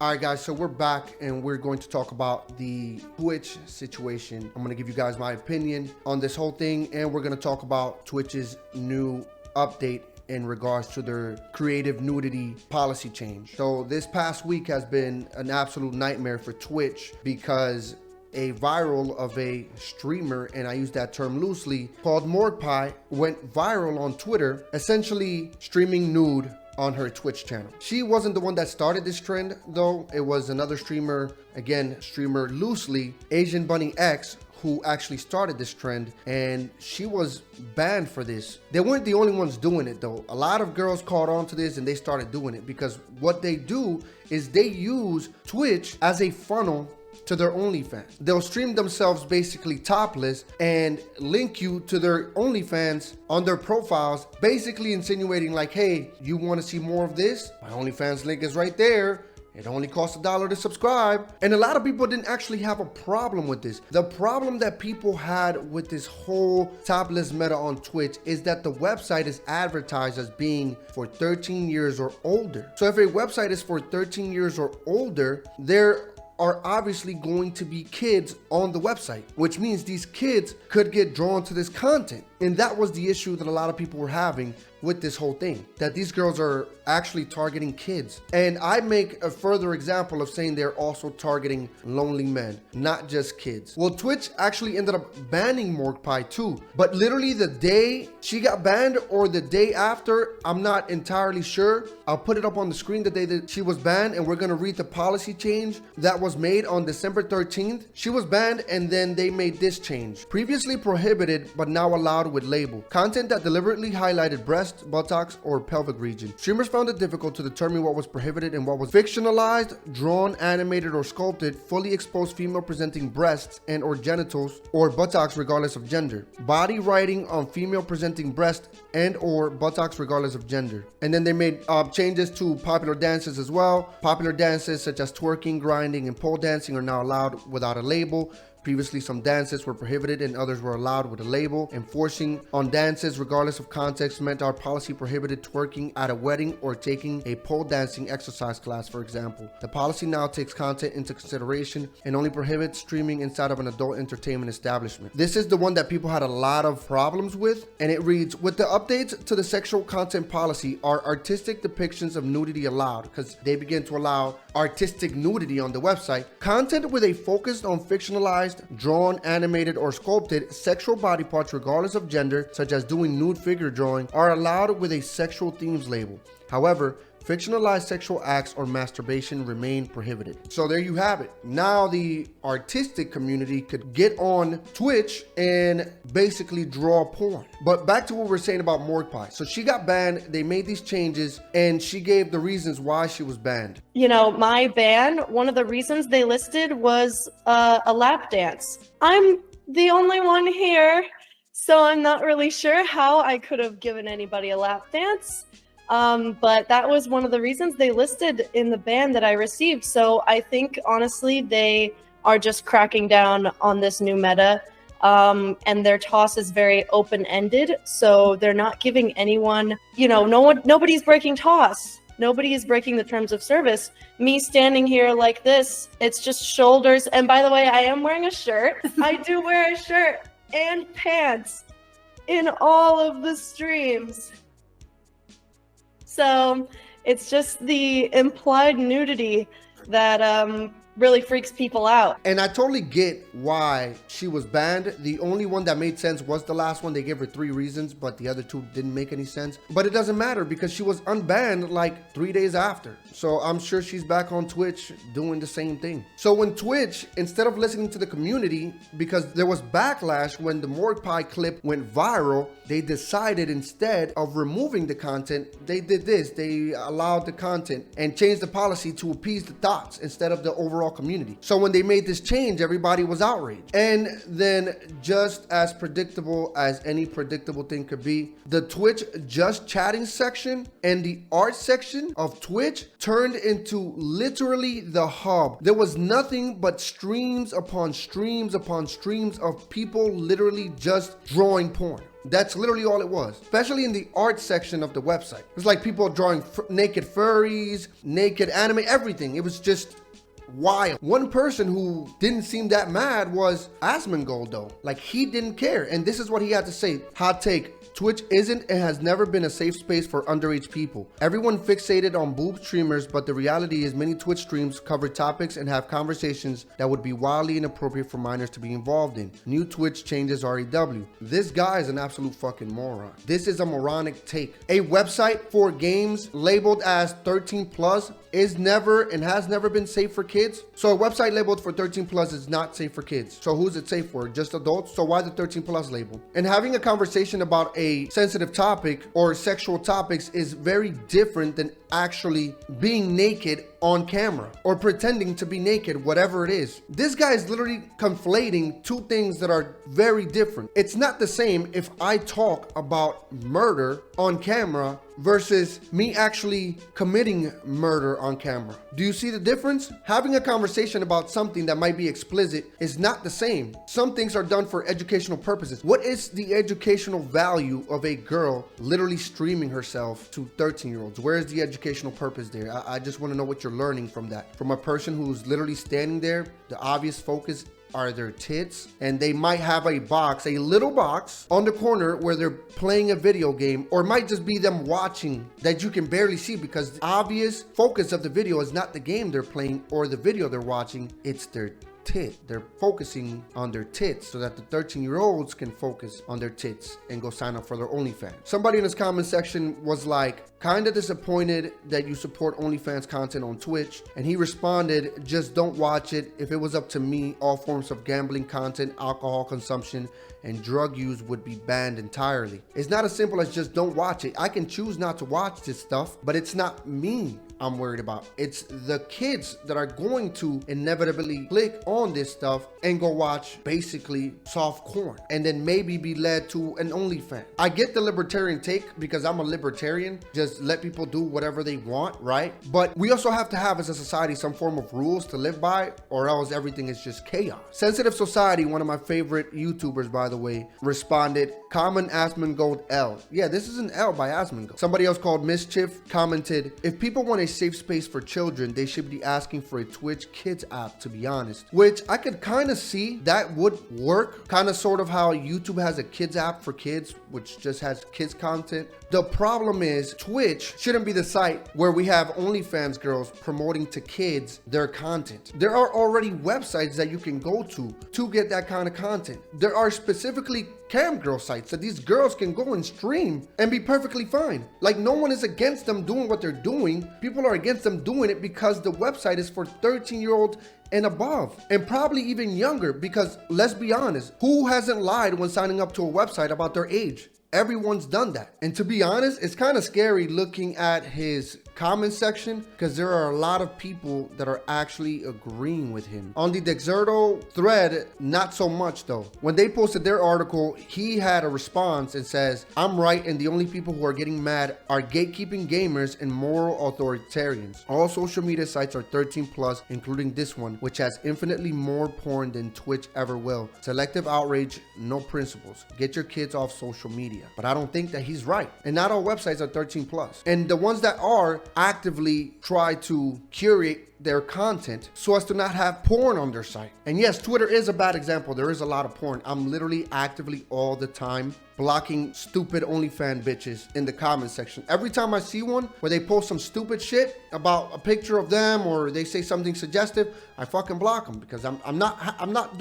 All right, guys, so we're back and we're going to talk about the Twitch situation. I'm going to give you guys my opinion on this whole thing, and we're going to talk about Twitch's new update in regards to their creative nudity policy change. So this past week has been an absolute nightmare for Twitch because a viral of a streamer, and I use that term loosely, called Morgpie, went viral on Twitter, essentially streaming nude on her Twitch channel. She wasn't the one that started this trend though. It was another streamer, again, streamer loosely, Asian Bunny X, who actually started this trend, and she was banned for this. They weren't the only ones doing it though. A lot of girls caught on to this and they started doing it because what they do is they use Twitch as a funnel to their OnlyFans. They'll stream themselves basically topless and link you to their OnlyFans on their profiles, basically insinuating like, hey, you want to see more of this? My OnlyFans link is right there. It only costs $1 to subscribe. And a lot of people didn't actually have a problem with this. The problem that people had with this whole topless meta on Twitch is that the website is advertised as being for 13 years or older. So if a website is for 13 years or older, there are obviously going to be kids on the website, which means these kids could get drawn to this content. And that was the issue that a lot of people were having with this whole thing, that these girls are actually targeting kids. And I make a further example of saying they're also targeting lonely men, not just kids. Well, Twitch actually ended up banning Morgpie too, but literally the day she got banned or the day after, I'm not entirely sure. I'll put it up on the screen the day that she was banned, and we're gonna read the policy change that was made on December 13th. She was banned and then they made this change. Previously prohibited, but now allowed with label. Content that deliberately highlighted breasts, buttocks, or pelvic region. Streamers found it difficult to determine what was prohibited and what was fictionalized, drawn, animated, or sculpted, fully exposed female presenting breasts and or genitals or buttocks regardless of gender. Body writing on female presenting breast and or buttocks regardless of gender. And then they made changes to popular dances as well. Popular dances such as twerking, grinding, and pole dancing are now allowed without a label. Previously, some dances were prohibited and others were allowed with a label. Enforcing on dances regardless of context meant our policy prohibited twerking at a wedding or taking a pole dancing exercise class, for example. The policy now takes content into consideration and only prohibits streaming inside of an adult entertainment establishment. This is the one that people had a lot of problems with, and it reads, with the updates to the sexual content policy, are artistic depictions of nudity allowed? Because they begin to allow artistic nudity on the website. Content with a focus on fictionalized, drawn, animated, or sculpted sexual body parts regardless of gender, such as doing nude figure drawing, are allowed with a sexual themes label. However, fictionalized sexual acts or masturbation remain prohibited. So there you have it. Now the artistic community could get on Twitch and basically draw porn. But back to what we're saying about Morgpie. So she got banned, they made these changes, and she gave the reasons why she was banned. You know, my ban, one of the reasons they listed was a lap dance. I'm the only one here, so I'm not really sure how I could have given anybody a lap dance. But that was one of the reasons they listed in the ban that I received. So I think, honestly, they are just cracking down on this new meta. And their toss is very open-ended. So they're not giving anyone, you know, nobody's breaking toss. Nobody is breaking the terms of service. Me standing here like this, it's just shoulders. And by the way, I am wearing a shirt. I do wear a shirt and pants in all of the streams. So it's just the implied nudity that really freaks people out. And I totally get why she was banned. The only one that made sense was the last one. They gave her 3 reasons, but the other 2 didn't make any sense. But it doesn't matter because she was unbanned like 3 days after. So I'm sure she's back on Twitch doing the same thing. So when Twitch, instead of listening to the community, because there was backlash when the Morgpie clip went viral, they decided instead of removing the content, they did this. They allowed the content and changed the policy to appease the thoughts instead of the overall community. So when they made this change, everybody was outraged. And then, just as predictable as any predictable thing could be, the Twitch just chatting section and the art section of Twitch turned into literally the hub. There was nothing but streams upon streams upon streams of people literally just drawing porn. That's literally all it was, especially in the art section of the website. It was like people drawing naked furries, naked anime, everything. It was just wild. One person who didn't seem that mad was Asmongold though. Like, he didn't care. And this is what he had to say. Hot take. Twitch isn't and has never been a safe space for underage people. Everyone fixated on boob streamers, but the reality is many Twitch streams cover topics and have conversations that would be wildly inappropriate for minors to be involved in. New Twitch changes REW. This guy is an absolute fucking moron. This is a moronic take. A website for games labeled as 13 plus is never and has never been safe for kids. So a website labeled for 13 plus is not safe for kids. So who's it safe for? Just adults? So why the 13 plus label? And having a conversation about a sensitive topic or sexual topics is very different than actually being naked on camera or pretending to be naked, whatever it is. This guy is literally conflating two things that are very different. It's not the same if I talk about murder on camera versus me actually committing murder on camera. Do you see the difference? Having a conversation about something that might be explicit is not the same. Some things are done for educational purposes. What is the educational value of a girl literally streaming herself to 13-year-olds? Where is the educational purpose there? I just want to know what you're learning from that. From a person who's literally standing there, the obvious focus are their tits, and they might have a box, a little box on the corner where they're playing a video game, or it might just be them watching that you can barely see because the obvious focus of the video is not the game they're playing or the video they're watching, it's their tit. They're focusing on their tits so that the 13-year-olds can focus on their tits and go sign up for their OnlyFans. Somebody in this comment section was like, kinda disappointed that you support OnlyFans content on Twitch. And he responded, just don't watch it. If it was up to me, all forms of gambling content, alcohol consumption, and drug use would be banned entirely. It's not as simple as just don't watch it. I can choose not to watch this stuff, but it's not me I'm worried about. It's the kids that are going to inevitably click on this stuff and go watch basically soft porn and then maybe be led to an OnlyFans. I get the libertarian take because I'm a libertarian. Just let people do whatever they want, right? But we also have to have as a society some form of rules to live by, or else everything is just chaos. Sensitive Society, one of my favorite YouTubers, by the way, responded, common Asmongold L. Yeah, this is an L by Asmongold. Somebody else called Mischief commented, if people want a safe space for children, they should be asking for a Twitch Kids app, to be honest. Which I could kind of see that would work. Kind of sort of how YouTube has a kids app for kids, which just has kids content. The problem is Twitch shouldn't be the site where we have OnlyFans girls promoting to kids their content. There are already websites that you can go to get that kind of content. There are specifically cam girl sites that these girls can go and stream and be perfectly fine. Like, no one is against them doing what they're doing. People are against them doing it because the website is for 13-year-olds and above, and probably even younger, because let's be honest, who hasn't lied when signing up to a website about their age? Everyone's done that. And to be honest, it's kind of scary looking at his comment section because there are a lot of people that are actually agreeing with him. On the Dexerto thread, not so much though. When they posted their article, he had a response and says, I'm right, and the only people who are getting mad are gatekeeping gamers and moral authoritarians. All social media sites are 13 plus, including this one, which has infinitely more porn than Twitch ever will. Selective outrage, no principles. Get your kids off social media. But I don't think that he's right. And not all websites are 13 plus. And the ones that are actively try to curate their content so as to not have porn on their site. And yes, Twitter is a bad example. There is a lot of porn. I'm literally actively all the time blocking stupid OnlyFans bitches in the comment section. Every time I see one where they post some stupid shit about a picture of them or they say something suggestive, I fucking block them because I'm not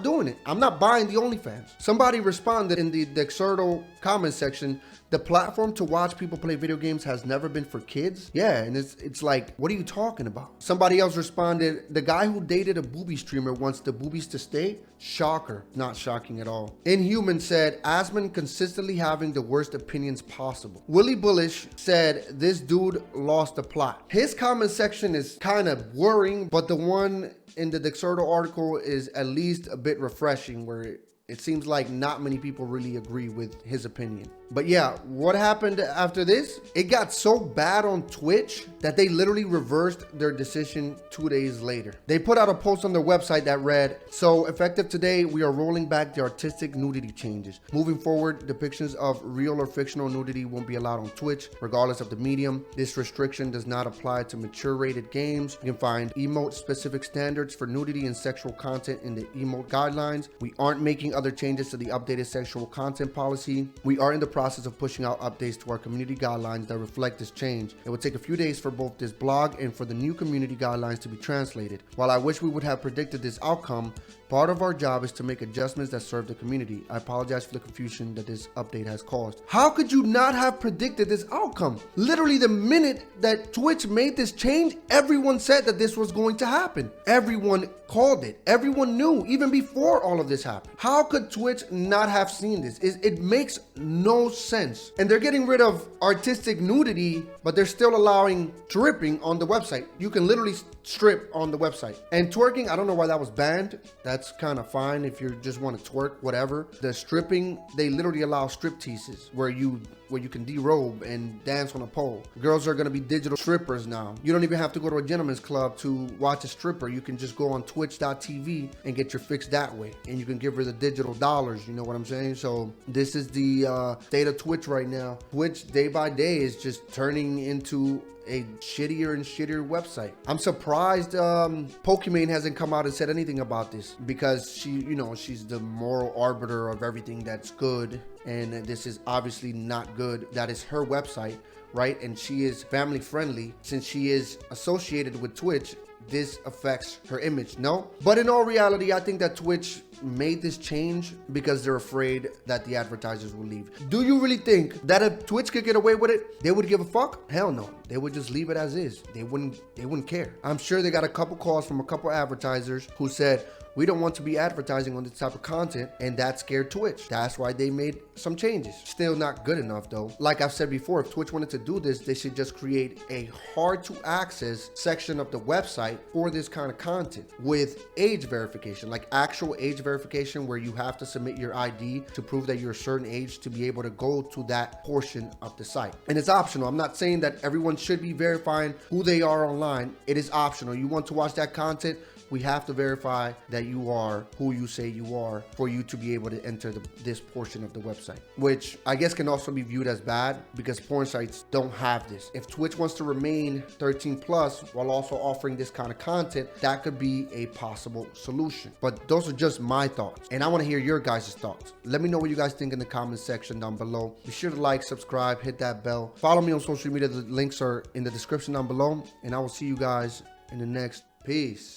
doing it. I'm not buying the OnlyFans. Somebody responded in the Dexerto comment section, the platform to watch people play video games has never been for kids. Yeah, and it's like, what are you talking about? Somebody else responded, the guy who dated a booby streamer wants the boobies to stay? Shocker. Not shocking at all. Inhuman said, Asmon consistently having the worst opinions possible. Willie Bullish said, this dude lost the plot. His comment section is kind of worrying, but the one in the Dexerto article is at least a bit refreshing, where it seems like not many people really agree with his opinion. But yeah, what happened after this? It got so bad on Twitch that they literally reversed their decision 2 days later. They put out a post on their website that read, "So effective today, we are rolling back the artistic nudity changes. Moving forward, depictions of real or fictional nudity won't be allowed on Twitch, regardless of the medium. This restriction does not apply to mature rated games. You can find emote specific standards for nudity and sexual content in the emote guidelines. We aren't making other changes to the updated sexual content policy. We are in the process of pushing out updates to our community guidelines that reflect this change. It will take a few days for both this blog and for the new community guidelines to be translated. While I wish we would have predicted this outcome, part of our job is to make adjustments that serve the community. I apologize for the confusion that this update has caused." How could you not have predicted this outcome? Literally the minute that Twitch made this change, everyone said that this was going to happen. Everyone called it. Everyone knew even before all of this happened. How could Twitch not have seen this? It makes no sense. And they're getting rid of artistic nudity, but they're still allowing stripping on the website. You can literally strip on the website. And twerking, I don't know why that was banned. That's kind of fine if you just want to twerk, whatever. The stripping, they literally allow strip teases where you can derobe and dance on a pole. Girls are gonna be digital strippers now. You don't even have to go to a gentleman's club to watch a stripper. You can just go on twitch.tv and get your fix that way. And you can give her the digital dollars, you know what I'm saying? So this is the state of Twitch right now. Twitch day by day is just turning into a shittier and shittier website. I'm surprised Pokimane hasn't come out and said anything about this, because she's the moral arbiter of everything that's good, and this is obviously not good. That is her website, right? And she is family friendly. Since she is associated with Twitch, this affects her image, no? But in all reality, I think that Twitch made this change because they're afraid that the advertisers will leave. Do you really think that if Twitch could get away with it, they would give a fuck? Hell no. They would just leave it as is. They wouldn't care. I'm sure they got a couple calls from a couple advertisers who said, "We don't want to be advertising on this type of content," and that scared Twitch. That's why they made some changes. Still not good enough though. Like I've said before, if Twitch wanted to do this, they should just create a hard to access section of the website for this kind of content with age verification, like actual age verification, where you have to submit your ID to prove that you're a certain age to be able to go to that portion of the site. And it's optional. I'm not saying that everyone should be verifying who they are online. It is optional. You want to watch that content, we have to verify that you are who you say you are for you to be able to enter this portion of the website, which I guess can also be viewed as bad because porn sites don't have this. If Twitch wants to remain 13 plus while also offering this kind of content, that could be a possible solution. But those are just my thoughts, and I want to hear your guys' thoughts. Let me know what you guys think in the comment section down below. Be sure to like, subscribe, hit that bell. Follow me on social media. The links are in the description down below, and I will see you guys in the next. Peace.